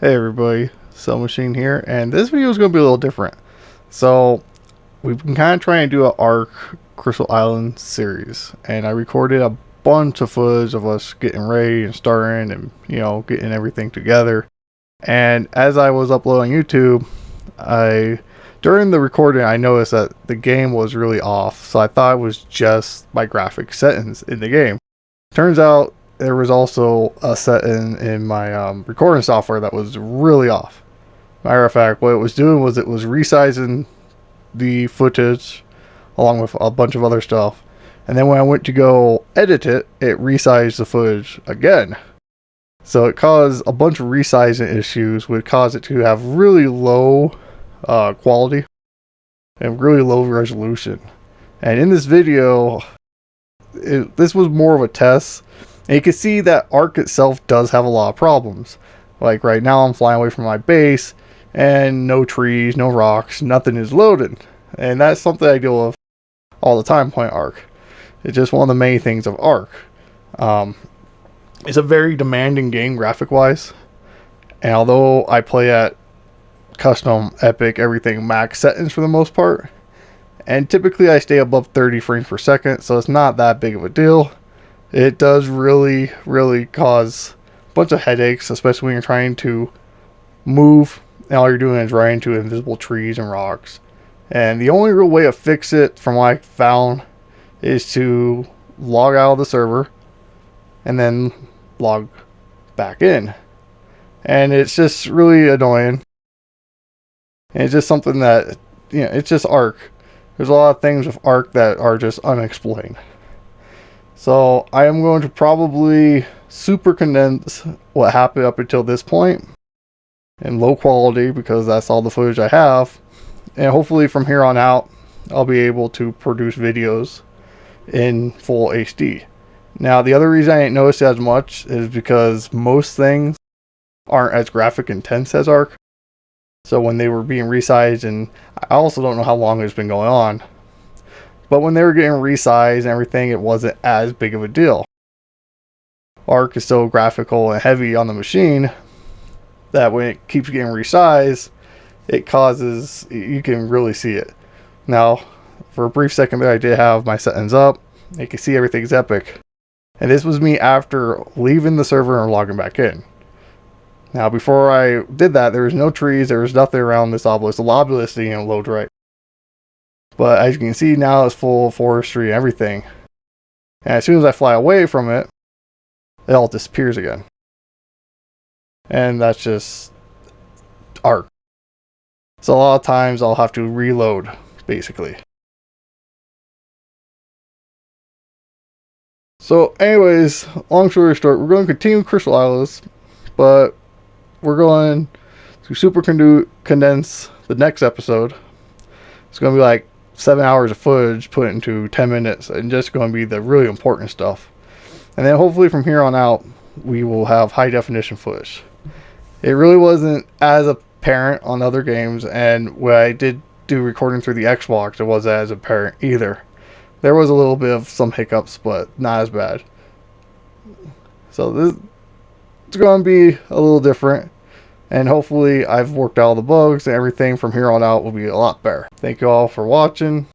Hey everybody, Cell Machine here, and this video is going to be a little different. So, we've been kind of trying to do an Ark Crystal Island series, and I recorded a bunch of footage of us getting ready and starting and, getting everything together. And as I was uploading on YouTube, during the recording, I noticed that the game was really off, so I thought it was just my graphic settings in the game. Turns out, there was also a setting in my recording software that was really off. Matter of fact, what it was doing was it was resizing the footage along with a bunch of other stuff. And then when I went to go edit it, it resized the footage again. So it caused a bunch of resizing issues, would cause it to have really low quality and really low resolution. And in this video, this was more of a test. And you can see that Ark itself does have a lot of problems. Like right now I'm flying away from my base and no trees, no rocks, nothing is loaded. And that's something I deal with all the time playing Ark. It's just one of the main things of Ark. It's a very demanding game graphic wise. And although I play at custom, epic, everything max settings for the most part. And typically I stay above 30 frames per second, so it's not that big of a deal. It does really cause a bunch of headaches, especially when you're trying to move and all you're doing is running into invisible trees and rocks. And the only real way to fix it, from what I found, is to log out of the server and then log back in. And it's just really annoying. And it's just something that, it's just Ark. There's a lot of things with Ark that are just unexplained. So I am going to probably super condense what happened up until this point in low quality, because that's all the footage I have. And hopefully from here on out, I'll be able to produce videos in full HD. Now, the other reason I didn't notice as much is because most things aren't as graphic intense as Ark. So when they were being resized, and I also don't know how long it's been going on, but when they were getting resized and everything, it wasn't as big of a deal. Ark is so graphical and heavy on the machine that when it keeps getting resized, it causes, you can really see it. Now, for a brief second there, I did have my settings up. You can see everything's epic. And this was me after leaving the server and logging back in. Now, before I did that, there was no trees, there was nothing around this obelisk. The obelisk didn't load right. But as you can see now, it's full of forestry and everything. And as soon as I fly away from it, it all disappears again. And that's just Ark. So a lot of times I'll have to reload, basically. So anyways, long story short, we're going to continue Crystal Isles, but we're going to super condense the next episode. It's going to be like 7 hours of footage put into 10 minutes, and just going to be the really important stuff. And then hopefully from here on out, we will have high definition footage. It really wasn't as apparent on other games, and when I did do recording through the Xbox, it wasn't as apparent either. There was a little bit of some hiccups, but not as bad. So this it's going to be a little different. And hopefully I've worked out all the bugs, and everything from here on out will be a lot better. Thank you all for watching.